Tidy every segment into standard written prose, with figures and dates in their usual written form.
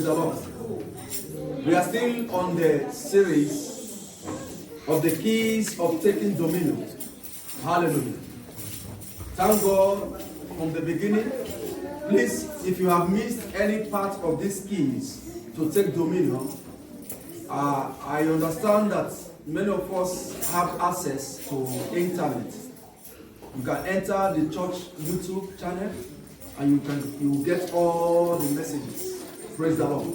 the Lord. We are still on the series of the keys of taking dominion. Hallelujah. Thank God from the beginning. Please, if you have missed any part of these keys to take dominion, I understand that many of us have access to internet. You can enter the church YouTube channel and you will get all the messages. Praise the Lord.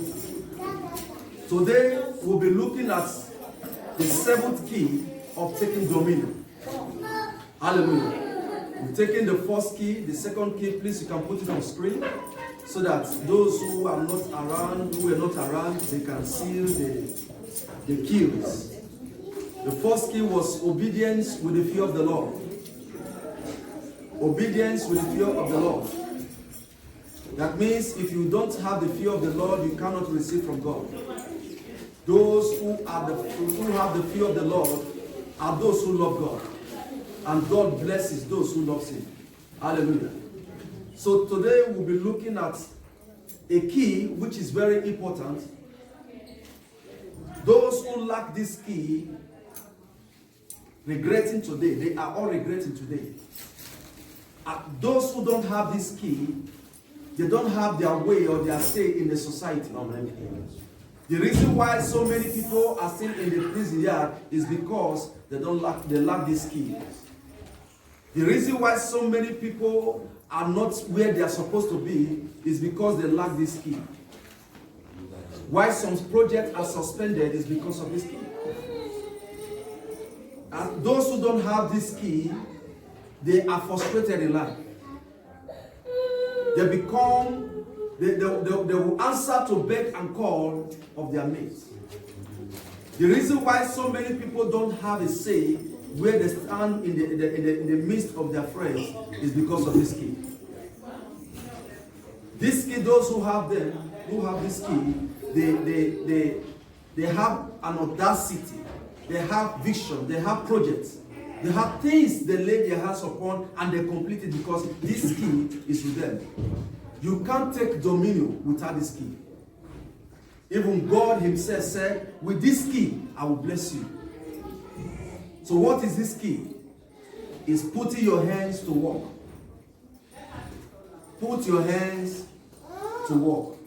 Today we'll be looking at the seventh key of taking dominion. Hallelujah. We've taken the first key, the second key, please you can put it on screen so that those who are not around, who were not around, they can see the keys. The first key was obedience with the fear of the Lord. Obedience with the fear of the Lord. That means if you don't have the fear of the Lord, you cannot receive from God. Those who have the fear of the Lord are those who love God. And God blesses those who love Him. Hallelujah. So today we'll be looking at a key which is very important. Those who lack this key, regretting today, they are all regretting today. Those who don't have this key, they don't have their way or their say in the society. The reason why so many people are still in the prison yard is because they lack this key. The reason why so many people are not where they are supposed to be is because they lack this key. Why some projects are suspended is because of this key. And those who don't have this key, they are frustrated in life. They will answer to beg and call of their mates. The reason why so many people don't have a say where they stand in the midst of their friends is because of this key. This key, those who have this key, they have an audacity, they have vision, they have projects, they have things they lay their hands upon and they complete it because this key is with them. You can't take dominion without this key. Even God Himself said, with this key, I will bless you. So what is this key? It's putting your hands to work. Put your hands to work.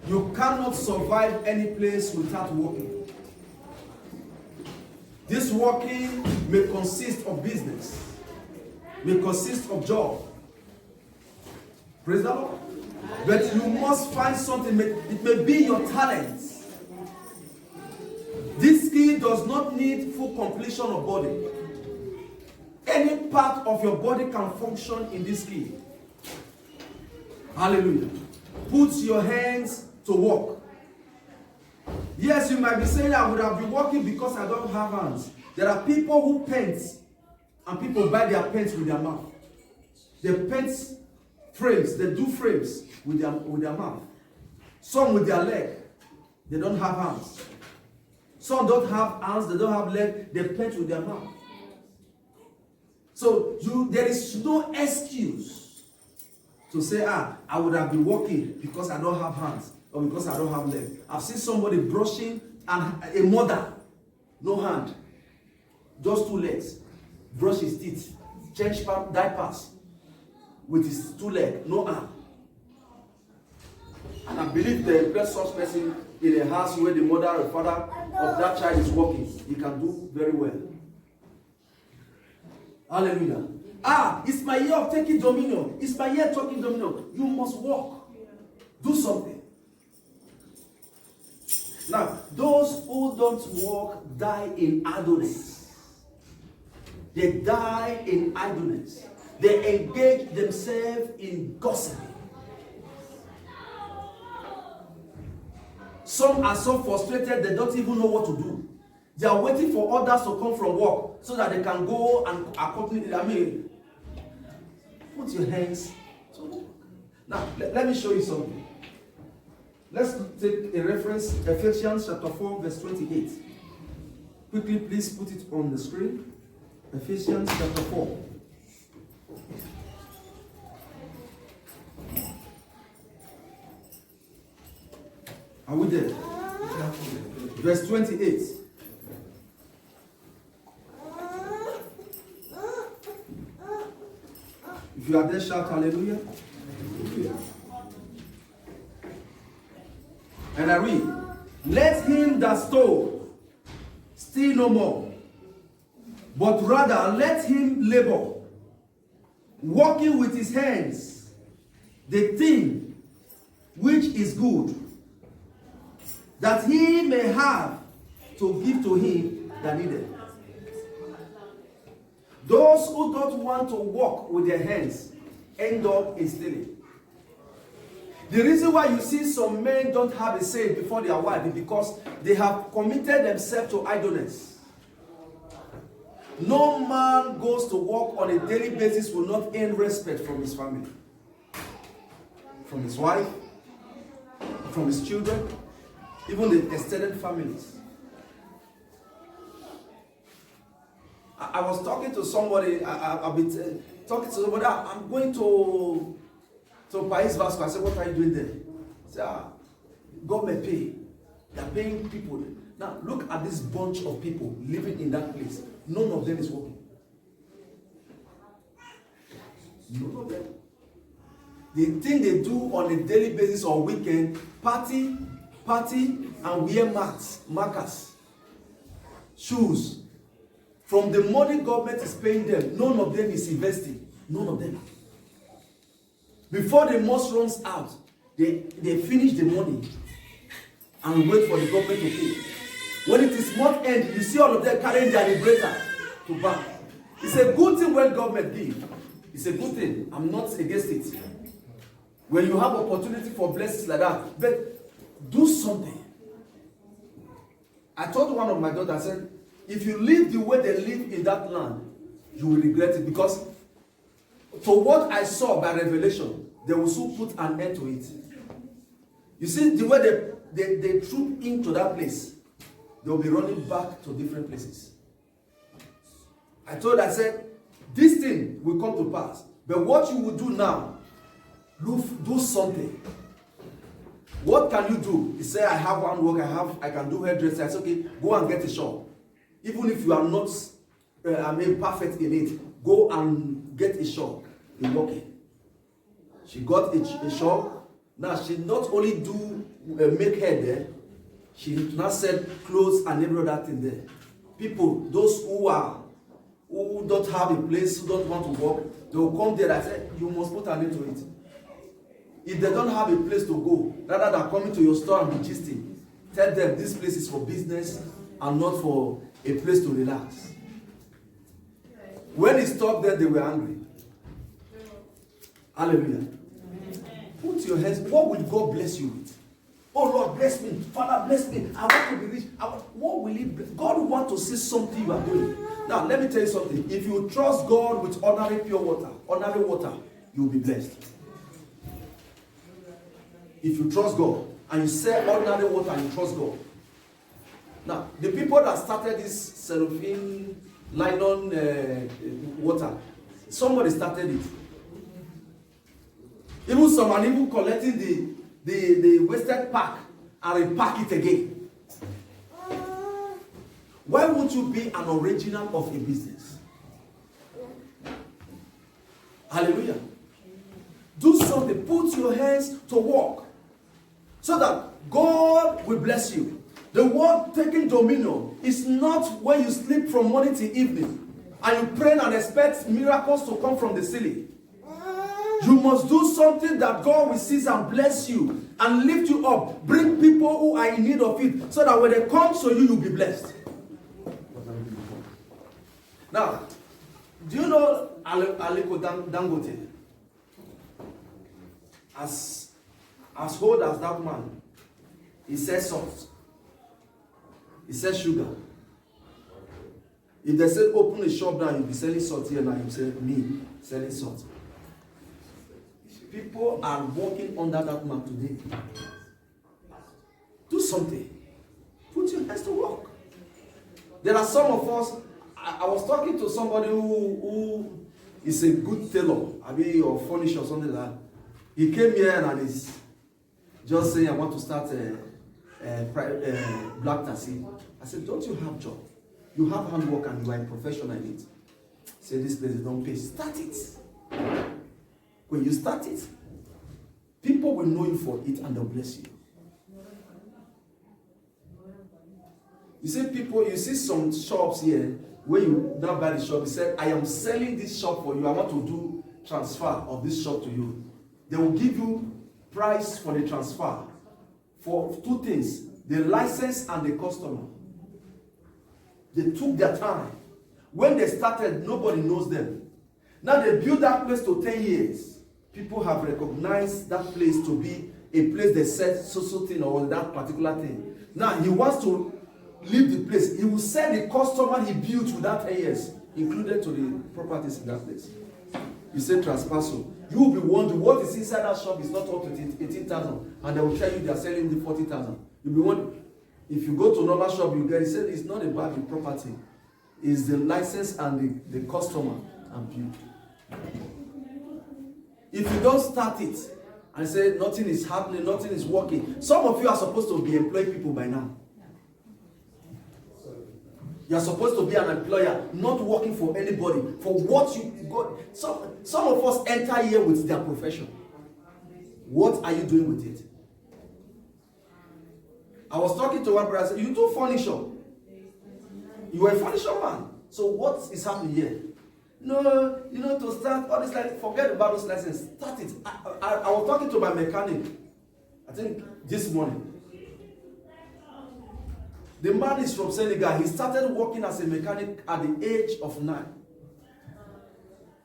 You cannot survive any place without working. This working may consist of business, may consist of job. Praise the Lord. But you must find something. It may be your talent. This key does not need full completion of body. Any part of your body can function in this key. Hallelujah. Put your hands to work. Yes, you might be saying, I would have been working because I don't have hands. There are people who paint, and people buy their paints with their mouth. They paint frames, they do frames with their mouth. Some with their leg, they don't have hands. Some don't have hands, they don't have legs, they paint with their mouth. So there is no excuse to say, I would have been working because I don't have hands or because I don't have legs. I've seen somebody brushing and a mother, no hand, just 2 legs, brush his teeth, change diapers with his 2 legs, no arm. And I believe the best such person in a house where the mother or father of that child is working, he can do very well. Hallelujah. It's my year of taking dominion. It's my year of taking dominion. You must walk. Do something. Now, those who don't walk die in idleness. They die in idleness. They engage themselves in gossiping. Some are so frustrated they don't even know what to do. They are waiting for others to come from work so that they can go and accompany. Put your hands to work. Now, let me show you something. Let's take a reference, Ephesians chapter 4, verse 28. Quickly, please put it on the screen. Ephesians chapter 4. Are we there? Verse 28. If you are there, shout hallelujah. And I read, let him that stole steal no more, but rather let him labor, working with his hands the thing which is good, that he may have to give to him that needeth. Those who don't want to work with their hands end up in stealing. The reason why you see some men don't have a say before their wife is because they have committed themselves to idleness. No man goes to work on a daily basis will not earn respect from his family, from his wife, from his children, even the extended families. I was talking to somebody, I've been talking to somebody, I'm going to País Vasco. I said, what are you doing there? He said, government pay. They're paying people. Now, look at this bunch of people living in that place. None of them is working. None of them. The thing they do on a daily basis or weekend, party, and wear markers, shoes. From the money government is paying them, none of them is investing. None of them. Before the month runs out, they finish the money and wait for the government to pay. When it is month end, you see all of them carrying their liberator to bank. It's a good thing when government give. It's a good thing. I'm not against it. When you have opportunity for blessings like that, but do something. I told one of my daughters, I said, if you live the way they live in that land, you will regret it, because to what I saw by revelation, they will soon put an end to it. You see, the way they troop into that place, they will be running back to different places. I said, this thing will come to pass. But what you will do now, do something. What can you do? You say, I have one work, I can do hairdresser. I say, okay, go and get a shop. Even if you are not perfect in it, go and get a shop in working. She got a shop. Now she not only do make hair there, she now sell clothes and every other thing there. People, those who don't have a place, who don't want to work, they will come there and say, you must put an end to it. If they don't have a place to go, rather than coming to your store and be gisting, tell them this place is for business and not for a place to relax. When he stopped there, they were angry. Hallelujah. Put your hands. What will God bless you with? Oh Lord, bless me. Father, bless me. I want to be rich. What will He bless? God will want to see something you are doing. Now, let me tell you something. If you trust God with ordinary pure water, you will be blessed. If you trust God and you say ordinary water and you trust God. Now, the people that started this cellophane nylon water, somebody started it. Even someone even collecting the wasted pack and repack it again. Why won't you be an original of a business? Hallelujah. Do something. Put your hands to work so that God will bless you. The word taking dominion is not when you sleep from morning till evening and you pray and expect miracles to come from the ceiling. You must do something that God will seize and bless you and lift you up. Bring people who are in need of it so that when they come to you, you'll be blessed. Now, do you know Aliko Dangote? As old as that man, he says salt. He says sugar. If they say open a shop now, you'll be selling salt here now. You say me selling salt. People are working under that man today. Do something. Put your hands to work. There are some of us. I was talking to somebody who is a good tailor, or furniture or something like that. He came here and is just saying, I want to start black taxi. I said, don't you have job? You have handwork and you are a professional in it. Say this place don't pay. Start it. When you start it, people will know you for it and they'll bless you. You see people, you see some shops here where you now buy the shop. You said, I am selling this shop for you. I want to do transfer of this shop to you. They will give you price for the transfer for two things, the license and the customer. They took their time. When they started, nobody knows them. Now they built that place to 10 years. People have recognized that place to be a place they said so thing or that particular thing. Now he wants to leave the place. He will sell the customer he built with that 10 years, included to the properties in that place. You say transpasso. You will be wondering what is inside that shop is not up to 18,000, and they will tell you they are selling the 40,000. You'll be wondering. If you go to another shop, you get it. Said it's not about the property, it's the license and the customer and build. If you don't start it and say nothing is happening, nothing is working, some of you are supposed to be employing people by now. You are supposed to be an employer, not working for anybody, for what you got. Some of us enter here with their profession. What are you doing with it? I was talking to one brother, I said, you do furniture. You are a furniture man. So what is happening here? No, to start all this, like, forget about those lessons. Start it. I was talking to my mechanic, I think this morning. The man is from Senegal. He started working as a mechanic at the age of 9.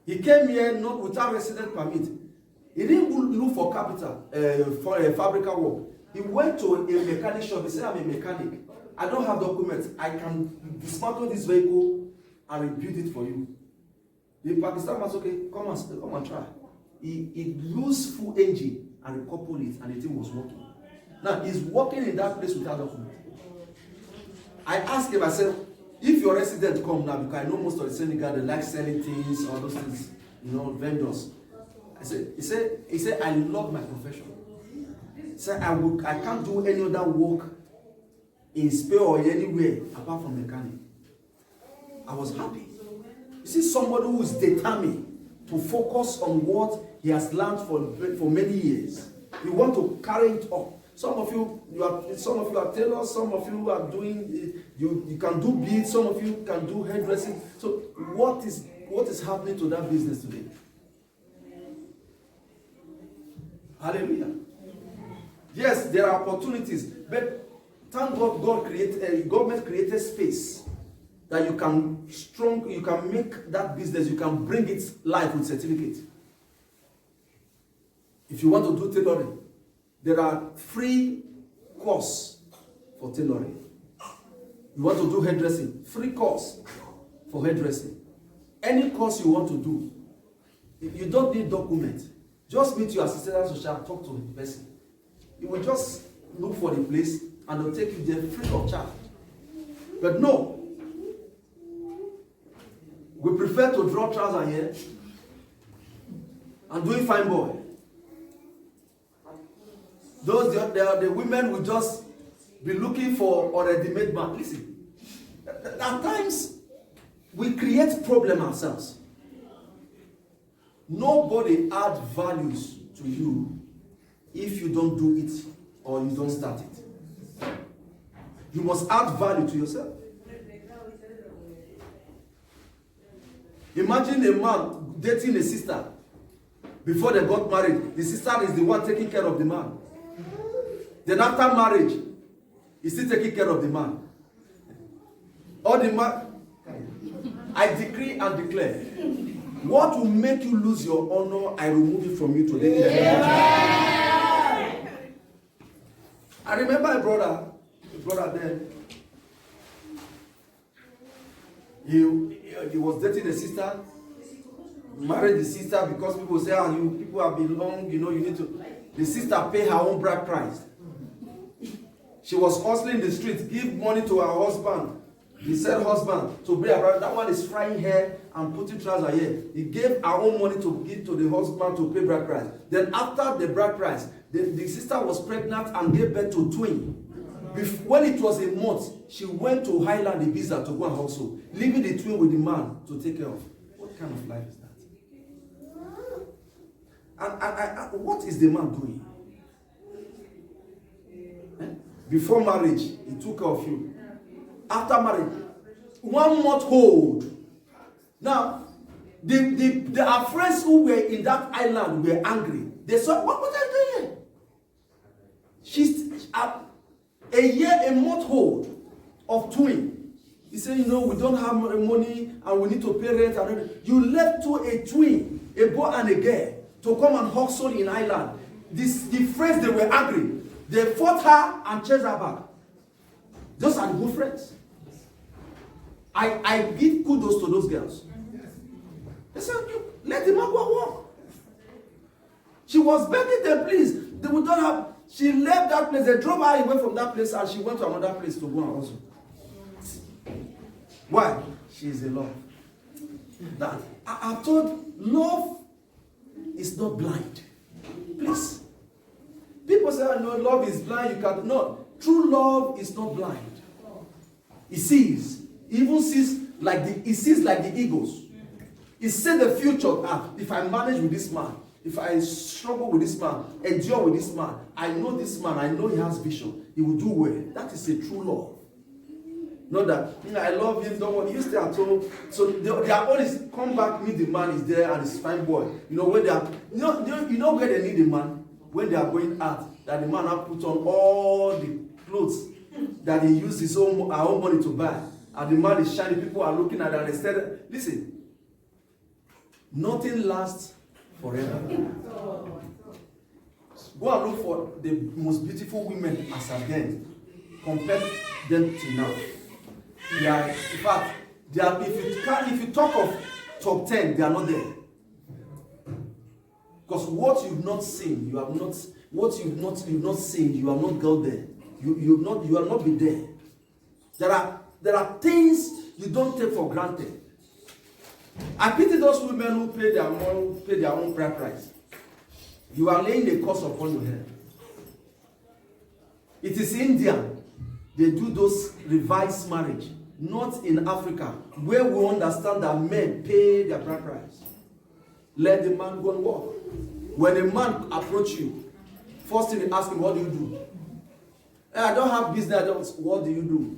He came here not without resident permit. He didn't look for capital, for a fabrical work. He went to a mechanic shop. He said, I'm a mechanic. I don't have documents. I can dismantle this vehicle and rebuild it for you. The Pakistan was okay, come and try. He used full engine and recoupled it, and the thing was working. Now, he's working in that place without documents. I asked him, I said, if your resident come now, because I know most of the Senegal, they like selling things, all those things, vendors. He said, I love my profession. He said, I can't do any other work in Spain or anywhere apart from mechanic. I was happy. You see, somebody who is determined to focus on what he has learned for many years. You want to carry it up. Some of you are tailors, some of you are doing, you can do beads, some of you can do hairdressing. So what is happening to that business today? Hallelujah. Yes, there are opportunities, but thank God government created space that you can make that business, you can bring it live with certificate. If you want to do tailoring, there are free course for tailoring. You want to do hairdressing, free course for hairdressing. Any course you want to do, you don't need document. Just meet your assistant social and talk to the person. You will just look for the place and they'll take you there free of charge. But no, we prefer to draw trousers here and do it fine boy. The women will just be looking for already made man. Listen, at times we create problem ourselves. Nobody adds values to you if you don't do it or you don't start it. You must add value to yourself. Imagine a man dating a sister. Before they got married, the sister is the one taking care of the man. Then after marriage, he's still taking care of the man. Or the man, I decree and declare, what will make you lose your honor, I remove it from you today. Yeah. I remember a brother then. He was dating a sister, married the sister because people say, you people have been long, you need to. The sister pay her own bride price. She was hustling the street, give money to her husband. He said husband to bring her bride. That one is frying hair and putting trousers here. He gave her own money to give to the husband to pay bride price. Then after the bride price, the sister was pregnant and gave birth to twin. When it was a month, she went to Highland Ibiza to go and hustle, leaving the twin with the man to take care of. What kind of life is that? And what is the man doing? Before marriage, he took care of you. After marriage, 1 month old. Now, our friends who were in that island were angry. They said, what are you doing here? She's a month old of twin. He said, we don't have money and we need to pay rent. You left to a twin, a boy and a girl, to come and hustle in Ireland. The friends, they were angry. They fought her and chased her back. Those are the good friends. I give kudos to those girls. They said, let the man go and work. She was begging them, please. They would not have. She left that place. They drove her away from that place and she went to another place to go and hustle. Why? She is in love. Now, I'm told love is not blind. Please. People say, no, love is blind. You can't. No. True love is not blind. It sees. It even sees like the eagles. It sees the future. If I manage with this man, if I struggle with this man, endure with this man, I know this man, I know he has vision. He will do well. That is a true love. Not that, I love him, don't want you stay at home. So they are always come back, meet the man is there and he's fine boy. When they are, you know where they need the man? When they are going out, that the man has put on all the clothes that he used his own money to buy. And the man is shining, people are looking at it and they said, listen, nothing lasts forever. Go and look for the most beautiful women as at then. Compare them to now. In fact, if you talk of top 10, they are not there. Because what you've not seen, you have not. What you've not seen, you have not got there. You will not be there. There are things you don't take for granted. I pity those women who pay their own price. You are laying a curse upon your head. It is India. They do those revised marriage. Not in Africa, where we understand that men pay their price. Let the man go and work. When a man approach you, first thing you ask him, what do you do? I don't have business. What do you do?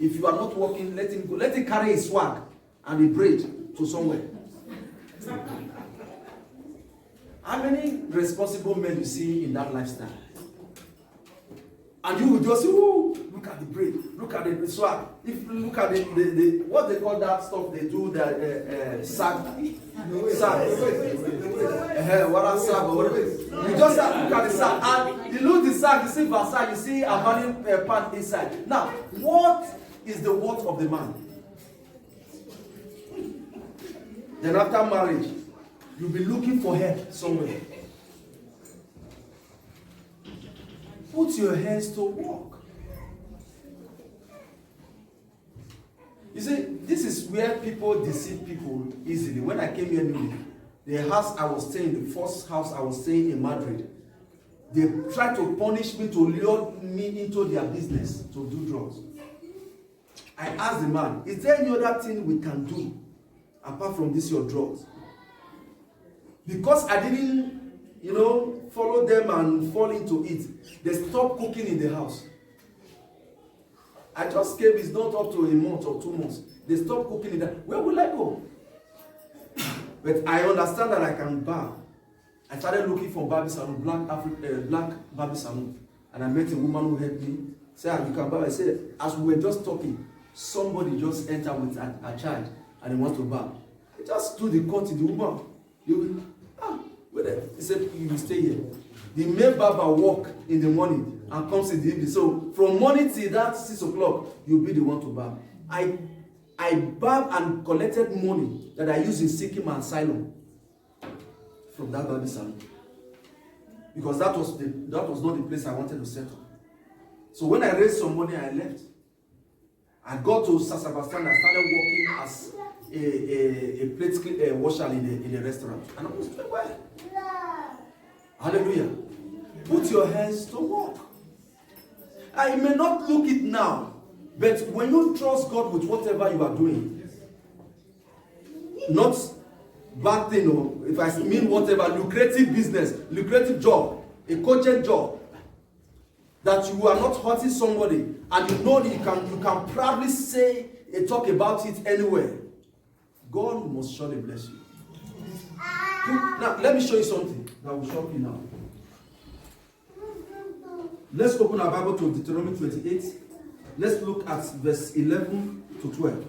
If you are not working, let him go. Let him carry his swag and the braid to somewhere. How many responsible men you see in that lifestyle? And you will just say, oh, look at the braid, look at the swag. If you look at the what they call that stuff they do, the sack. What are sack or whatever. You just have to look at the sack. And you look the sack, you see Versailles, you see a money pant inside. Now, what is the worth of the man? Then after marriage, you'll be looking for her somewhere. Put your hands to work. You see, this is where people deceive people easily. When I came here newly, the house I was staying, the first house I was staying in Madrid, they tried to punish me, to lure me into their business, to do drugs. I asked the man, is there any other thing we can do apart from this, your drugs? Because I didn't, follow them and fall into it, they stopped cooking in the house. I just came, it's not up to a month or 2 months. They stopped cooking in the house. Where will I go? But I understand that I can bar. I started looking for Barbie Salon, black Barbie Salon. And I met a woman who helped me. Said, you can bar. I said, as we were just talking, somebody just entered with a child and they want to bar. I just do the cut to the woman. He said, you will stay here. The male barber walk in the morning and comes in the evening. So from morning till that 6 o'clock, you'll be the one to barb. I barb and collected money that I used in seeking my asylum from that Barbie salon. Because that was not the place I wanted to settle. So when I raised some money, I left. I got to San Sebastian. I started working as a plate washer in a restaurant. And I was doing well. Hallelujah. Put your hands to work. I may not look it now, but when you trust God with whatever you are doing, not bad thing, or if I mean whatever, lucrative business, lucrative job, a coaching job, that you are not hurting somebody, and you know that you can proudly say and talk about it anywhere, God must surely bless you. Now, let me show you something that will shock you now. Let's open our Bible to Deuteronomy 28. Let's look at verse 11 to 12.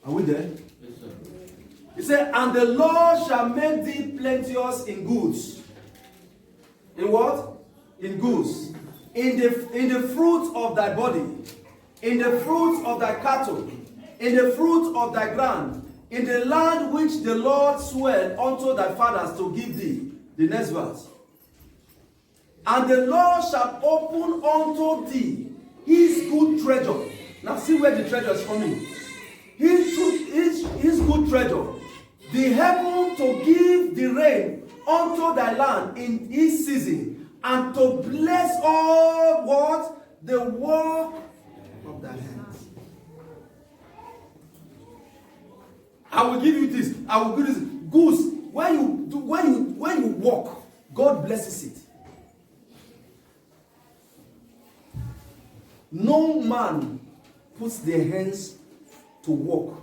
Are we there? Yes, sir. He said, and the Lord shall make thee plenteous in goods. In what? In goods. In the fruit of thy body, in the fruit of thy cattle, in the fruit of thy ground, in the land which the Lord swore unto thy fathers to give thee. The next verse. And the Lord shall open unto thee his good treasure. Now see where the treasure is coming. His good treasure, the heaven to give the rain unto thy land in his season, and to bless all what? The work of thy hands. I will give you this. I will give you this. Goods. When you walk, God blesses it. No man puts their hands to work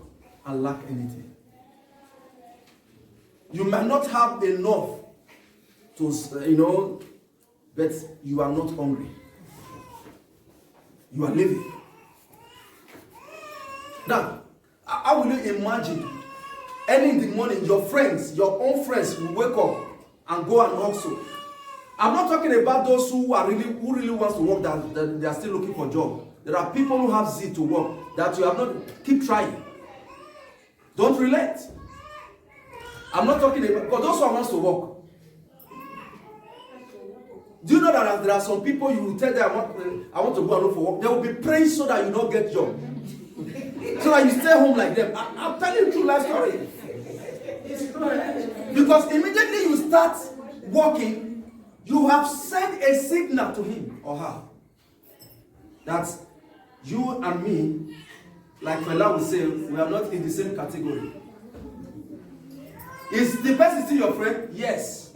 and lack anything. You might not have enough to, but you are not hungry. You are living. Now, how will you imagine early in the morning, your friends, your own friends will wake up and go and hustle? I'm not talking about those who really wants to work, that they are still looking for a job. There are people who have zeal to work that you have not. Keep trying. Don't relent. I'm not talking about, because those who wants to work. Do you know that there are some people you will tell them, I want to go and look for work. They will be praying so that you don't get job. So that you stay home like them. I'm telling you true life story. Because immediately you start working, you have sent a signal to him or her that you and me, like Fela will say, we are not in the same category. Is the person still your friend? Yes.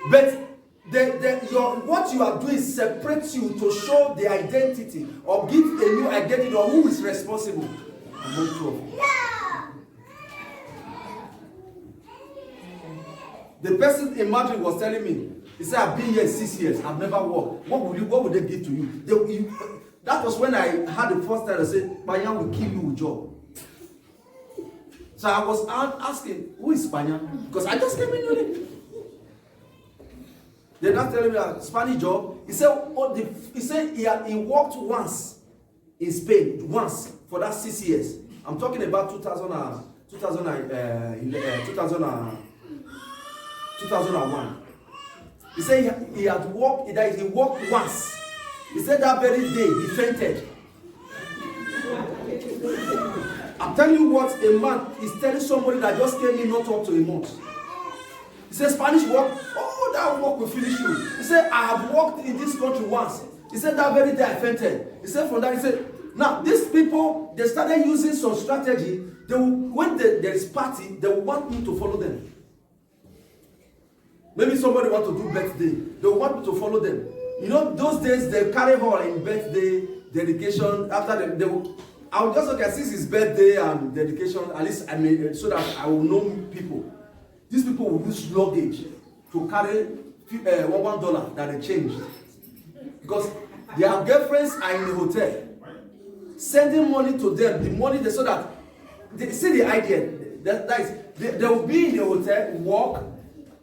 But what you are doing separates you to show the identity or give a new identity or who is responsible among two of you. The person in Madrid was telling me, he said, I've been here 6 years, I've never worked. What would they give to you? That was when I had the first time I said, Panya will kill you with job. So I was asking, who is Panya? Because I just came in here. They're not telling me a Spanish job. He said, he worked once in Spain, once for that 6 years. I'm talking about 2001. He said he worked once. He said that very day he fainted. I'm telling you what, a man is telling somebody that just came in not up to a month. He said, Spanish work, oh, that work will finish you. He said, I have worked in this country once. He said, that very day I fainted. He said, from that, he said, now, these people, they started using some strategy. When there is party, they will want me to follow them. Maybe somebody want to do birthday. They will want me to follow them. You know, those days, they carry her in birthday, dedication. After I will just look at since it's birthday and dedication, at least so that I will know people. These people will use luggage to carry $1 that they changed. Because their girlfriends are in the hotel. Sending money to them, the money so that they see the idea. That is, they will be in the hotel, work,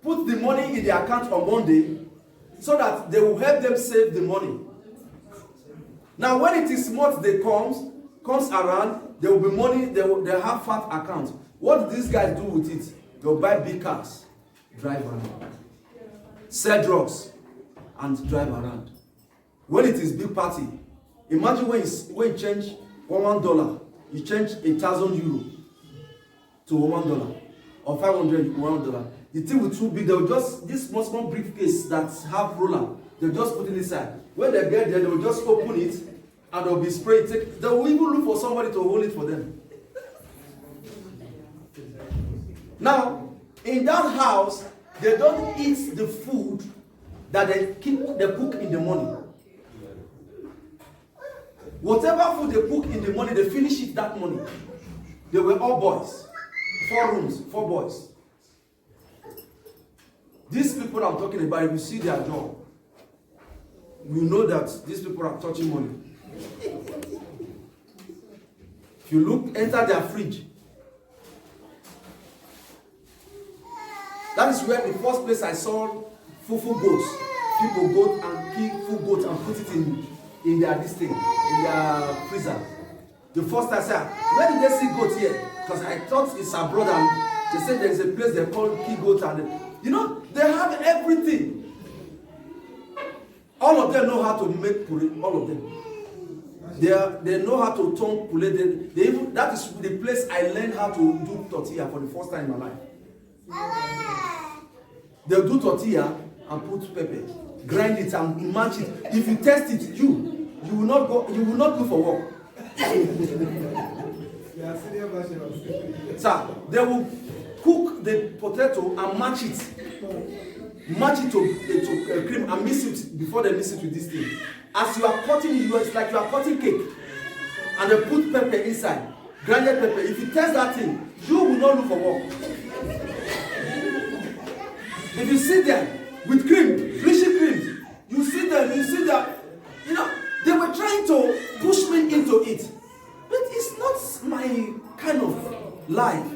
put the money in their account on Monday, so that they will help them save the money. Now, when it is month they comes around, there will be money, they have fat accounts. What do these guys do with it? They'll buy big cars, drive around, sell drugs, and drive around. When it is big party, imagine when you change $1, you change €1,000. to $1 or 500 $1. The thing will too big. They will just this small briefcase that have roller. They just put it inside. When they get there, they will just open it and they'll be sprayed. They will even look for somebody to hold it for them. Now, in that house, they don't eat the food that they cook in the morning. Whatever food they cook in the morning, they finish it that morning. They were all boys. 4 rooms, 4 boys. These people I'm talking about, if you see their job, you know that these people are touching money. If you look, enter their fridge. That is where the first place I saw fufu goats. People go and kill full goat and put it in their this thing, in their freezer. The first time I said, where did they see goat here? Because I thought it's abroad and they said there's a place they call key goat and you know, they have everything. All of them know how to make puree, all of them. They know how to turn puree. They even, that is the place I learned how to do tortilla for the first time in my life. They'll do tortilla and put pepper, grind it and match it. If you test it, you will not go for work. So they will cook the potato and match it to cream and mix it before they mix it with this thing. As you are cutting it, it's like you are cutting cake, and they put pepper inside, grinded pepper. If you test that thing, you will not look for work. If you sit there with cream, bleaching cream, you sit there, you see that, you know, they were trying to push me into it. But it's not my kind of life.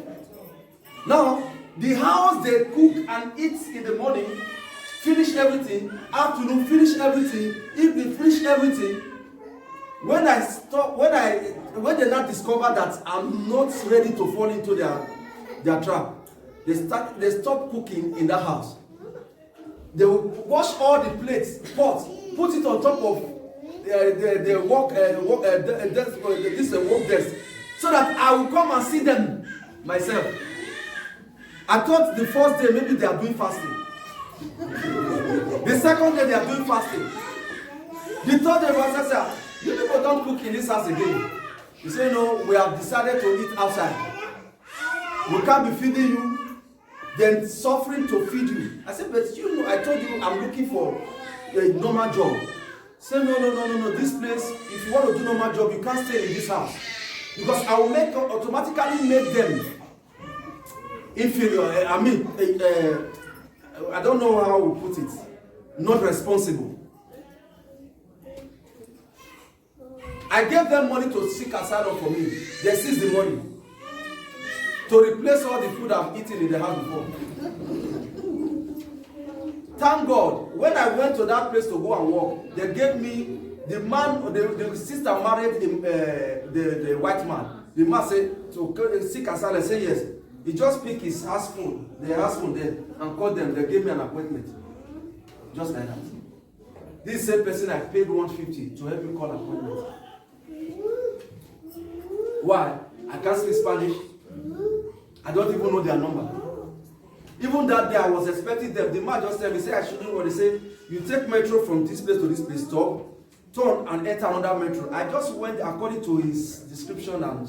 Now, the house they cook and eat in the morning, finish everything, afternoon, finish everything, evening, finish everything. When they now discover that I'm not ready to fall into their trap, they stop cooking in that house. They will wash all the plates, pots, put it on top of the work desk, so that I will come and see them myself. I thought the first day maybe they are doing fasting. The second day they are doing fasting. The third day was said, you people don't cook in this house again. You say no, we have decided to eat outside. We can't be feeding you, then suffering to feed you. I said, but you know, I told you I'm looking for a normal job. Say no. This place, if you want to do normal job, you can't stay in this house. Because I will automatically make them inferior. I don't know how we put it. Not responsible. I gave them money to seek asylum for me. They seized the money to replace all the food I've eaten in the house before. Thank God, when I went to that place to go and work, they gave me the sister married the white man. The man said to seek asylum. Say yes. He just picked his house phone, the house phone there, and called them. They gave me an appointment, just like that. This same person I paid $150 to help me call an appointment. Why? I can't speak Spanish. I don't even know their number. Even that day I was expecting them. The man just said me, say I shouldn't worry. They say you take metro from this place to this place, stop, turn and enter another metro. I just went according to his description and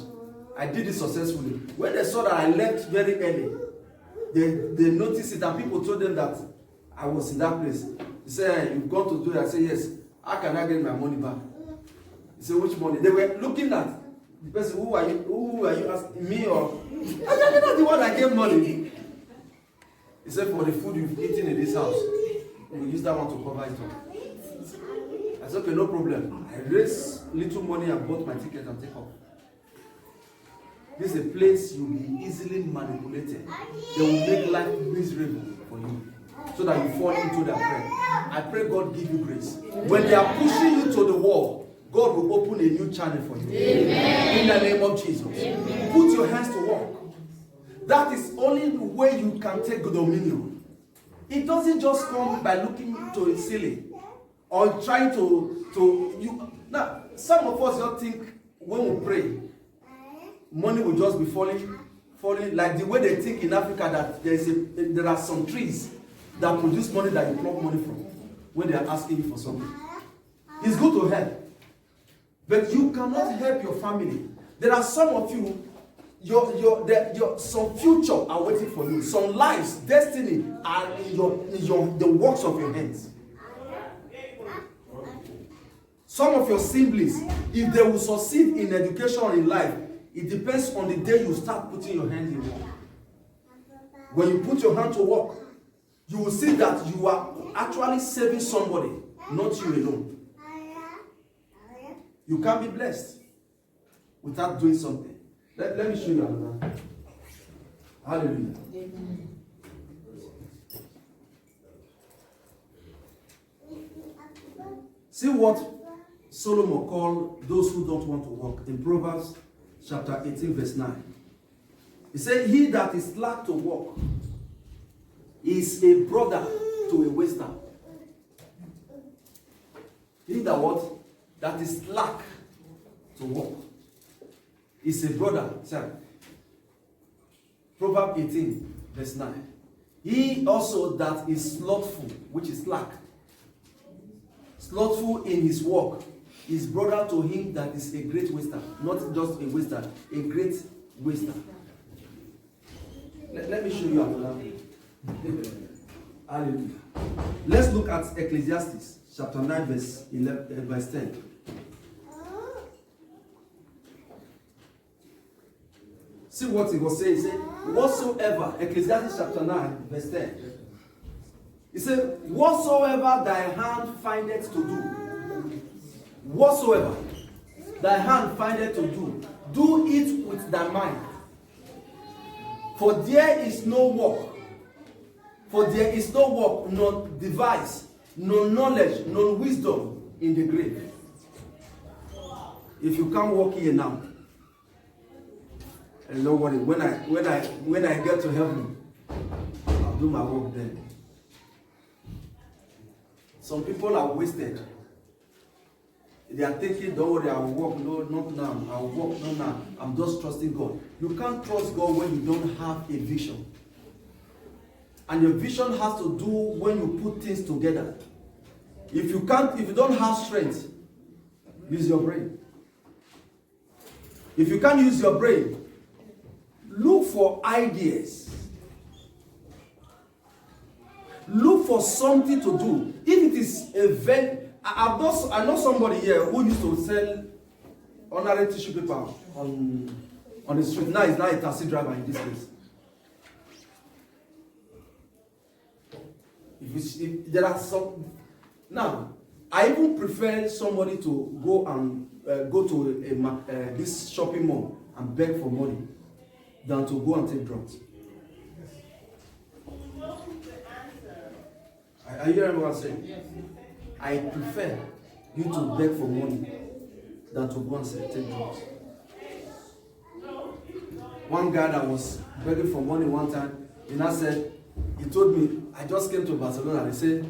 I did it successfully. When they saw that I left very early, they noticed it and people told them that I was in that place. He said, you've gone to do it. I said, yes. How can I get my money back? He said, which money? They were looking at the person, who are you asking, me or? I said, you're not the one that gave money. He said, for the food you've eaten in this house, we'll use that one to cover it up. I said, okay, no problem. I raised little money and bought my ticket and take off. This is a place you'll be easily manipulated. They will make life miserable for you so that you fall into their prayer. I pray God give you grace. When they are pushing you to the wall, God will open a new channel for you. Amen. In the name of Jesus. Amen. Put your hands to work. That is only the way you can take dominion. It doesn't just come by looking to a ceiling or trying to you. Now, some of us don't think when we pray, money will just be falling falling, like the way they think in Africa that there are some trees that produce money that you pluck money from when they are asking you for something. It's good to help, but you cannot help your family. There are some of you, some future are waiting for you. Some lives, destiny are in the works of your hands. Some of your siblings, if they will succeed in education or in life, it depends on the day you start putting your hand in work. When you put your hand to work, you will see that you are actually saving somebody, not you alone. You can't be blessed without doing something. Let me show you another. Hallelujah. Amen. See what Solomon called those who don't want to work in Proverbs chapter 18 verse 9. He said, he that is slack to work is a brother to a waster. He that what? That is slack to work is a brother. Sorry. Proverbs 18 verse 9. He also that is slothful, which is slack, slothful in his work, is brother to him that is a great waster. Not just a waster, a great waster. Let me show you another. Hallelujah. Let's look at Ecclesiastes chapter 9 verse 10. See what he was saying. He said, whatsoever, Ecclesiastes chapter 9 verse 10. He said, whatsoever thy hand findeth to do, whatsoever thy hand findeth to do, do it with thy mind. For there is no work, no device, no knowledge, no wisdom in the grave. If you can't walk here now, and don't worry, when I get to heaven, I'll do my work then. Some people are wasted. They are thinking, don't worry, I'll walk. No, not now. I'll walk, not now. I'm just trusting God. You can't trust God when you don't have a vision. And your vision has to do when you put things together. If you don't have strength, use your brain. If you can't use your brain, look for ideas. Look for something to do. If it is a very, I know somebody here who used to sell ordinary tissue paper on the street. Now he's not a taxi driver in this place. If there are some, now I even prefer somebody to go and go to this shopping mall and beg for money than to go and take drugs. Are you hearing what I'm saying? Yes. I prefer you to beg for money than to go and take drugs. One guy that was begging for money one time, he told me, I just came to Barcelona and he said,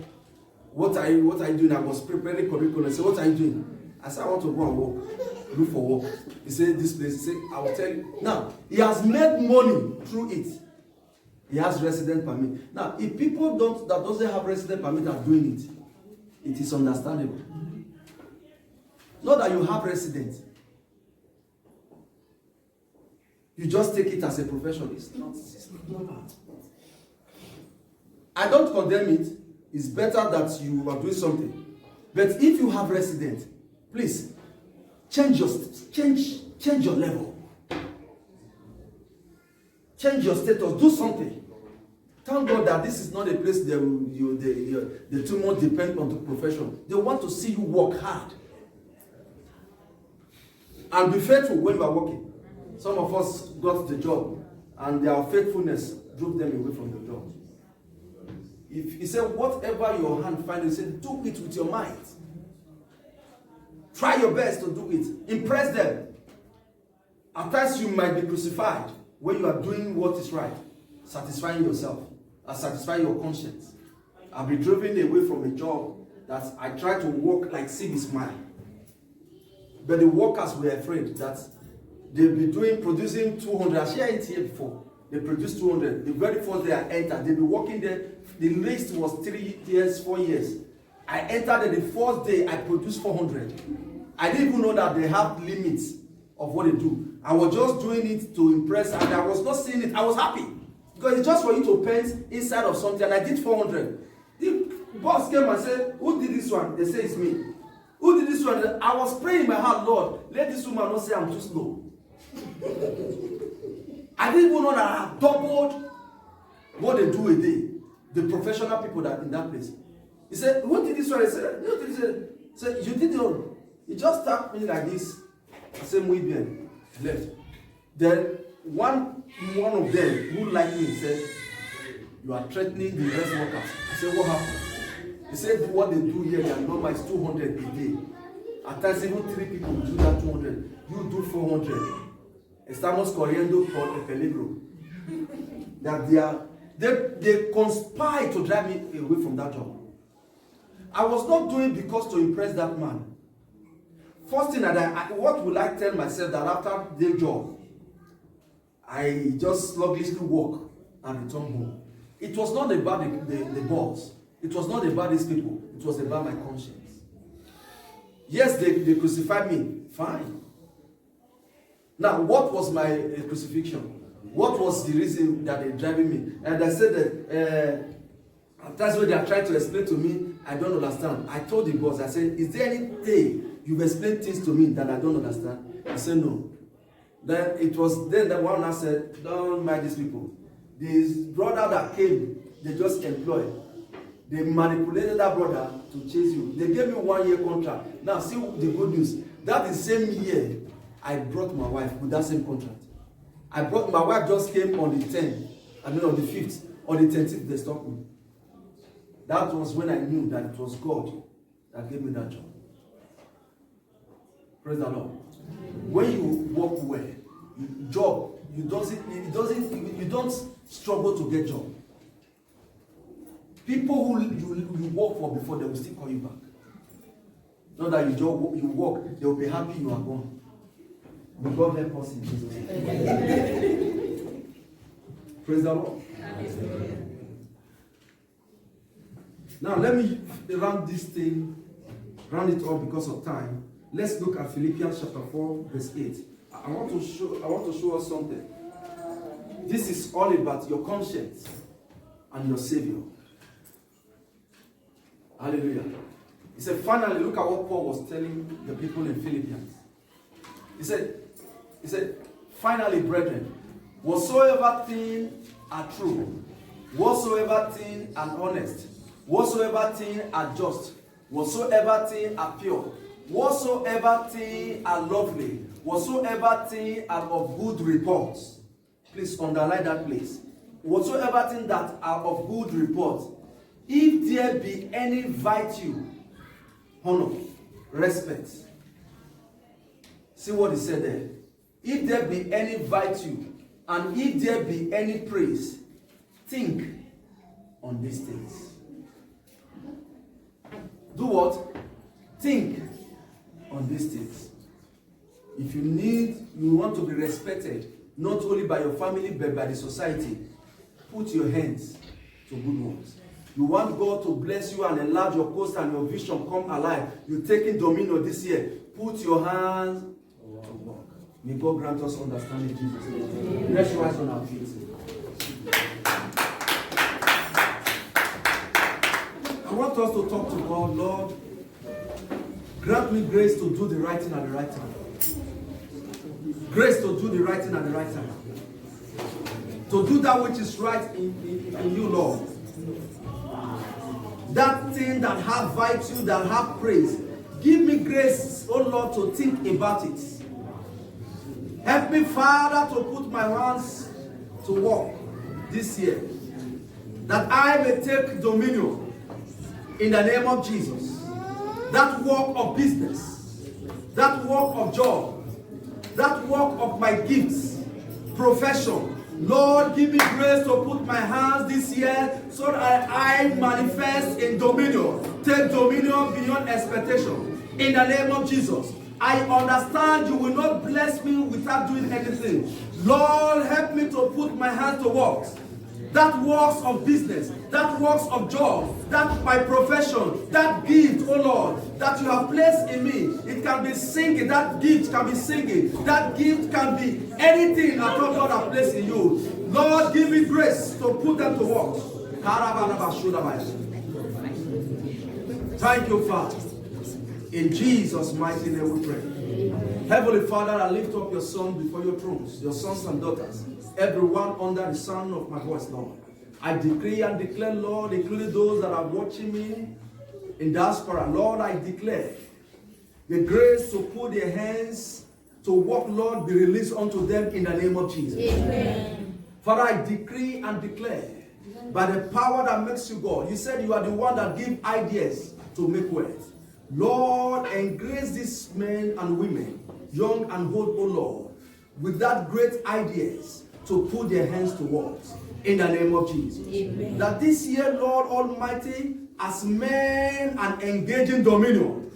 what are you doing? I was preparing curriculum. I said, what are you doing? I said, I want to go and work. Look for work. He said, this place. He said, I will tell you. Now, he has made money through it. He has resident permit. Now, if people that doesn't have resident permit are doing it, it is understandable. Not that you have resident. You just take it as a profession. It's not bad. I don't condemn it. It's better that you are doing something. But if you have resident, please change your level. Change your status. Do something. Thank God that this is not a place they too much depend on the profession. They want to see you work hard. And be faithful when you are working. Some of us got the job and their faithfulness drove them away from the job. If he said, whatever your hand finds, he said, do it with your mind. Try your best to do it. Impress them. At times you might be crucified when you are doing what is right, satisfying yourself, and satisfying your conscience. I've been driven away from a job that I tried to work like see the smile. But the workers were afraid that They'll be producing 200. I shared it here before. They produced 200. The very first day I entered, they'll be working there. The list was 3 years, 4 years. I entered there the first day, I produced 400. I didn't even know that they have limits of what they do. I was just doing it to impress, and I was not seeing it. I was happy. Because it's just for you to paint inside of something, and I did 400. The boss came and said, who did this one? They say it's me. Who did this one? I was praying in my heart, Lord, let this woman not say I'm too slow. I didn't even know that I have doubled what they do a day. The professional people that in that place. He said, who did this one? He said, who did this? He said, you did it all. He just tapped me like this. I said, muy bien. Left. Then one of them who liked me said, you are threatening the rest workers. I said, what happened? He said, what they do here, their number is 200 a day. At times, even 3 people do that 200. You do 400. Estamos corriendo por el peligro. That they conspire to drive me away from that job. I was not doing it because to impress that man. First thing that what will I tell myself that after the job, I just sluggishly walk and return home. It was not about the boss. It was not about these people. It was about my conscience. Yes, they crucified me. Fine. Now, what was my crucifixion? What was the reason that they're driving me? And I said that that's what they are trying to explain to me. I don't understand. I told the boss, I said, is there any day you've explained things to me that I don't understand? He said, no. Then it was then that one I said, don't mind these people. This brother that came, they just employed. They manipulated that brother to chase you. They gave me 1-year contract. Now, see the good news. That is the same year I brought my wife with that same contract. My wife just came on the 10th, on the 5th, on the 10th, they stopped me. That was when I knew that it was God that gave me that job. Praise the Lord. When you work well, you don't struggle to get job. People who you work for before, they will still call you back. Not that you work, they will be happy you are gone. May God help us in Jesus' name. Praise the Lord. Now let me round it up because of time. Let's look at Philippians chapter 4, verse 8. I want to show us something. This is all about your conscience and your Savior. Hallelujah. He said, finally, look at what Paul was telling the people in Philippians. He said, finally, brethren, whatsoever things are true, whatsoever things are honest, whatsoever things are just, whatsoever things are pure, whatsoever things are lovely, whatsoever things are of good report. Please underline that place. Whatsoever things that are of good report, if there be any virtue, honor, respect. See what he said there. If there be any virtue, and if there be any praise, think on these things. Do what? Think on these things. If you want to be respected, not only by your family, but by the society, put your hands to good works. You want God to bless you and enlarge your coast and your vision come alive. You're taking dominion this year. Put your hands to work. May God grant us understanding, Jesus. Let's rise on our feet. I want us to talk to God. Lord, grant me grace to do the right thing at the right time. Grace to do the right thing at the right time. To do that which is right in you, Lord. That thing that have virtue, that have praise. Give me grace, oh Lord, to think about it. Help me, Father, to put my hands to work this year. That I may take dominion in the name of Jesus. That work of business, that work of job, that work of my gifts, profession. Lord, give me grace to put my hands this year so that I manifest in dominion. Take dominion beyond expectation. In the name of Jesus. I understand you will not bless me without doing anything. Lord, help me to put my hands to work. That works of business, that works of job, that my profession, that gift, oh Lord, that you have placed in me. It can be singing, that gift can be singing, that gift can be anything at all God has placed in you. Lord, give me grace to put them to work. Thank you, Father. In Jesus' mighty name we pray. Heavenly Father, I lift up your sons before your thrones, your sons and daughters, everyone under the sound of my voice, Lord. I decree and declare, Lord, including those that are watching me in diaspora, Lord, I declare the grace to put their hands to work, Lord, be released unto them in the name of Jesus. Amen. Father, I decree and declare by the power that makes you God. You said you are the one that gives ideas to make wealth. Lord, engrace these men and women, young and old, O Lord, with that great ideas to put their hands to work in the name of Jesus. Amen. That this year, Lord Almighty, as men and engaging dominion,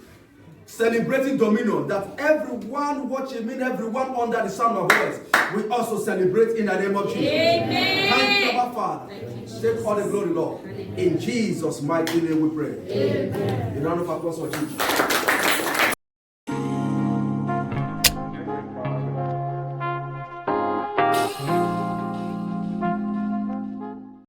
celebrating dominion, that everyone watching me, everyone under the sound of voice, we also celebrate in the name of Jesus. Amen. Thank you, our Father. Take all the glory, Lord. In Jesus' mighty name we pray. Amen. A round of applause for Jesus.